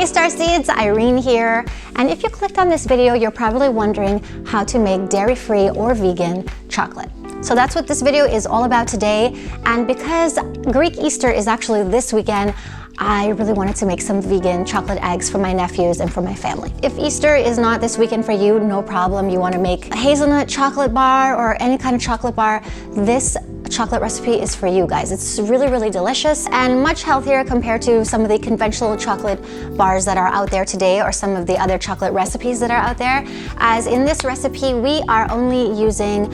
Hey Starseeds, Irene here. And if you clicked on this video, you're probably wondering how to make dairy-free or vegan chocolate. So that's what this video is all about today. And because Greek Easter is actually this weekend, I really wanted to make some vegan chocolate eggs for my nephews and for my family. If Easter is not this weekend for you, no problem. You want to make a hazelnut chocolate bar or any kind of chocolate bar, this chocolate recipe is for you guys. It's really, really delicious and much healthier compared to some of the conventional chocolate bars that are out there today or some of the other chocolate recipes that are out there. As in this recipe, we are only using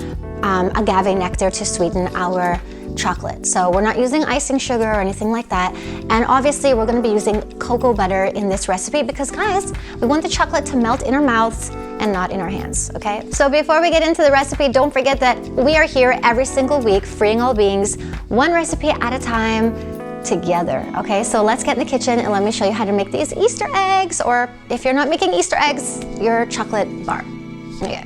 agave nectar to sweeten our chocolate. So we're not using icing sugar or anything like that. And obviously we're going to be using cocoa butter in this recipe because guys, we want the chocolate to melt in our mouths and not in our hands, okay? So before we get into the recipe, don't forget that we are here every single week, freeing all beings, one recipe at a time, together, okay? So let's get in the kitchen and let me show you how to make these Easter eggs, or if you're not making Easter eggs, your chocolate bar. Okay.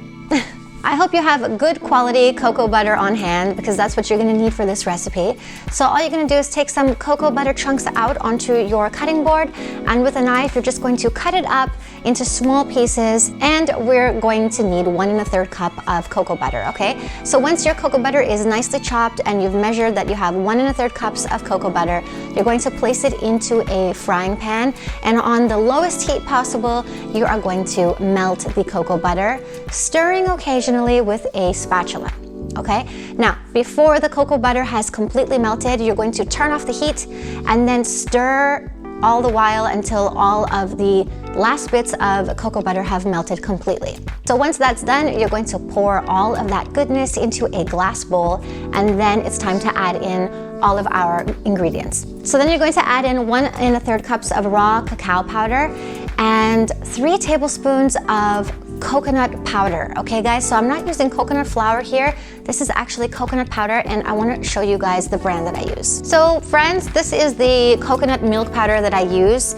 I hope you have good quality cocoa butter on hand because that's what you're going to need for this recipe. So all you're going to do is take some cocoa butter chunks out onto your cutting board, and with a knife you're just going to cut it up into small pieces, and we're going to need 1 1/3 cup of cocoa butter, okay? So once your cocoa butter is nicely chopped and you've measured that you have 1 1/3 cups of cocoa butter, you're going to place it into a frying pan, and on the lowest heat possible you are going to melt the cocoa butter, stirring occasionally with a spatula. Okay, now before the cocoa butter has completely melted, you're going to turn off the heat and then stir all the while until all of the last bits of cocoa butter have melted completely. So once that's done, you're going to pour all of that goodness into a glass bowl, and then it's time to add in all of our ingredients. So then you're going to add in 1 1/3 cups of raw cacao powder and 3 tablespoons of coconut powder. Okay guys, so I'm not using coconut flour here. This is actually coconut powder, and I want to show you guys the brand that I use. So friends, this is the coconut milk powder that I use.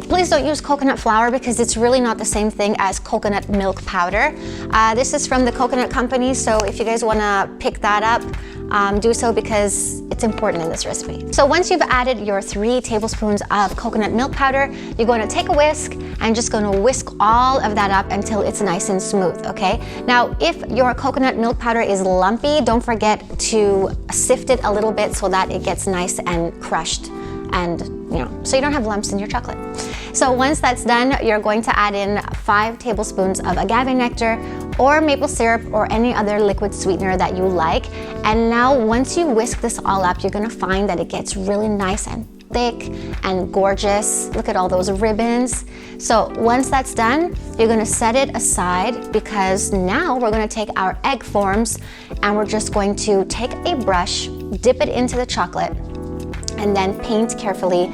Please don't use coconut flour because it's really not the same thing as coconut milk powder. This is from the Coconut Company, so if you guys want to pick that up, do so because it's important in this recipe. So once you've added your 3 tablespoons of coconut milk powder, you're going to take a whisk and just going to whisk all of that up until it's nice and smooth, okay? Now, if your coconut milk powder is lumpy, don't forget to sift it a little bit so that it gets nice and crushed, and so you don't have lumps in your chocolate. So once that's done, you're going to add in 5 tablespoons of agave nectar or maple syrup or any other liquid sweetener that you like. And now once you whisk this all up, you're gonna find that it gets really nice and thick and gorgeous. Look at all those ribbons. So once that's done, you're gonna set it aside because now we're gonna take our egg forms and we're just going to take a brush, dip it into the chocolate, and then paint carefully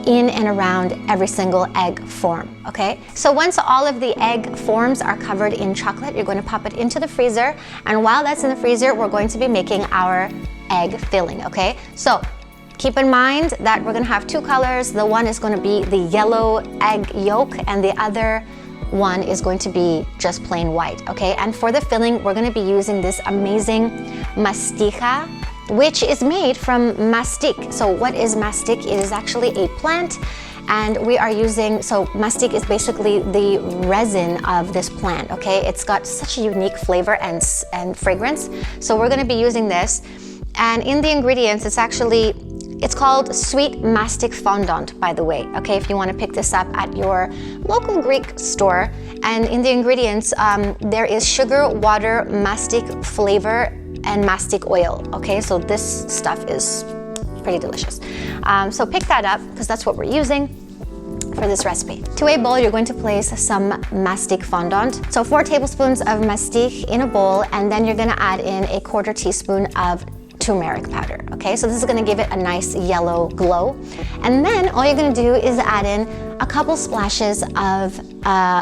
in and around every single egg form, okay? So once all of the egg forms are covered in chocolate, you're going to pop it into the freezer, and while that's in the freezer, we're going to be making our egg filling, okay? So keep in mind that we're going to have 2 colors. The one is going to be the yellow egg yolk, and the other one is going to be just plain white, okay? And for the filling, we're going to be using this amazing mastiha, which is made from mastic. So what is mastic? It is actually a plant, and we are using, so mastic is basically the resin of this plant, okay? It's got such a unique flavor and fragrance. So we're gonna be using this, and in the ingredients, it's called sweet mastic fondant, by the way, okay? If you wanna pick this up at your local Greek store. And in the ingredients, there is sugar, water, mastic flavor, and mastic oil, okay? So this stuff is pretty delicious. So pick that up because that's what we're using for this recipe. To a bowl, you're going to place some mastic fondant. So 4 tablespoons of mastic in a bowl, and then you're gonna add in a 1/4 teaspoon of turmeric powder, okay? So this is gonna give it a nice yellow glow. And then all you're gonna do is add in a couple splashes of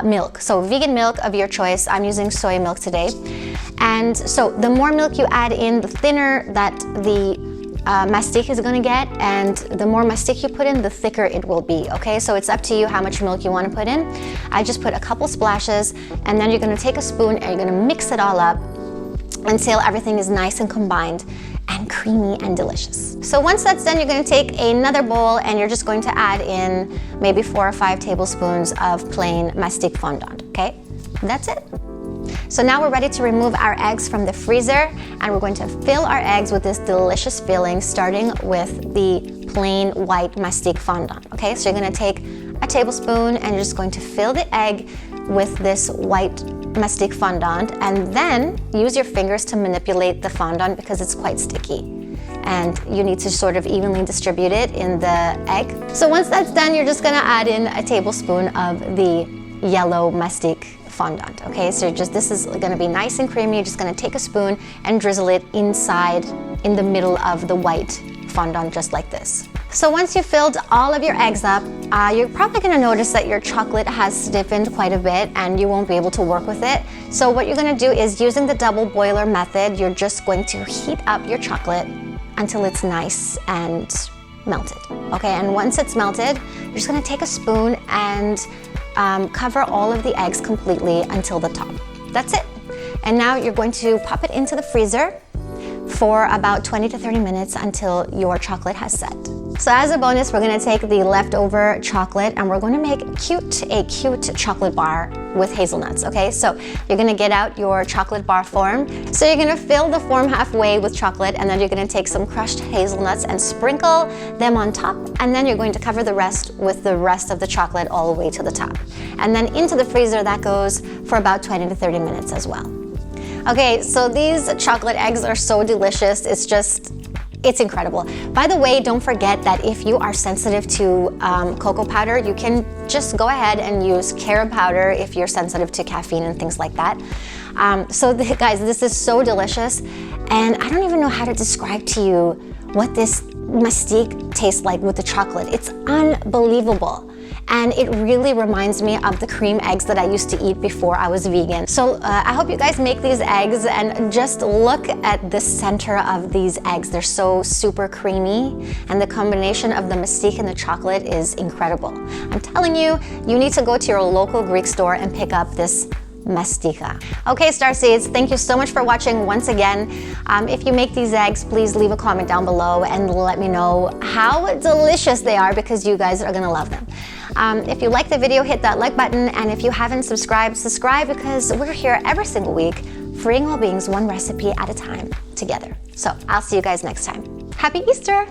milk. So vegan milk of your choice. I'm using soy milk today. And so the more milk you add in, the thinner that the mastic is gonna get, and the more mastic you put in, the thicker it will be, okay? So it's up to you how much milk you wanna put in. I just put a couple splashes, and then you're gonna take a spoon and you're gonna mix it all up until everything is nice and combined and creamy and delicious. So once that's done, you're gonna take another bowl and you're just going to add in maybe 4 or 5 tablespoons of plain mastic fondant, okay? That's it. So now we're ready to remove our eggs from the freezer, and we're going to fill our eggs with this delicious filling, starting with the plain white mastic fondant, okay? So you're gonna take a tablespoon and you're just going to fill the egg with this white mastic fondant, and then use your fingers to manipulate the fondant because it's quite sticky. And you need to sort of evenly distribute it in the egg. So once that's done, you're just gonna add in a tablespoon of the yellow mastic fondant, okay? So this is gonna be nice and creamy. You're just gonna take a spoon and drizzle it inside, in the middle of the white fondant, just like this. So once you've filled all of your eggs up, you're probably gonna notice that your chocolate has stiffened quite a bit and you won't be able to work with it. So what you're gonna do is, using the double boiler method, you're just going to heat up your chocolate until it's nice and melted, okay? And once it's melted, you're just gonna take a spoon and cover all of the eggs completely until the top. That's it. And now you're going to pop it into the freezer for about 20 to 30 minutes until your chocolate has set. So as a bonus, we're gonna take the leftover chocolate and we're gonna make a cute chocolate bar with hazelnuts, okay? So you're gonna get out your chocolate bar form. So you're gonna fill the form halfway with chocolate, and then you're gonna take some crushed hazelnuts and sprinkle them on top, and then you're going to cover the rest with the rest of the chocolate all the way to the top. And then into the freezer, that goes for about 20 to 30 minutes as well. Okay, so these chocolate eggs are so delicious. It's incredible. By the way, don't forget that if you are sensitive to cocoa powder, you can just go ahead and use carob powder if you're sensitive to caffeine and things like that. Guys, this is so delicious, and I don't even know how to describe to you what this mastic tastes like with the chocolate. It's unbelievable. And it really reminds me of the cream eggs that I used to eat before I was vegan. So I hope you guys make these eggs, and just look at the center of these eggs. They're so super creamy, and the combination of the mastic and the chocolate is incredible. I'm telling you, you need to go to your local Greek store and pick up this mastiha. Okay, Starseeds, thank you so much for watching once again. If you make these eggs, please leave a comment down below and let me know how delicious they are, because you guys are gonna love them. If you like the video, hit that like button, and if you haven't subscribed, subscribe, because we're here every single week, freeing all beings one recipe at a time together. So I'll see you guys next time. Happy Easter!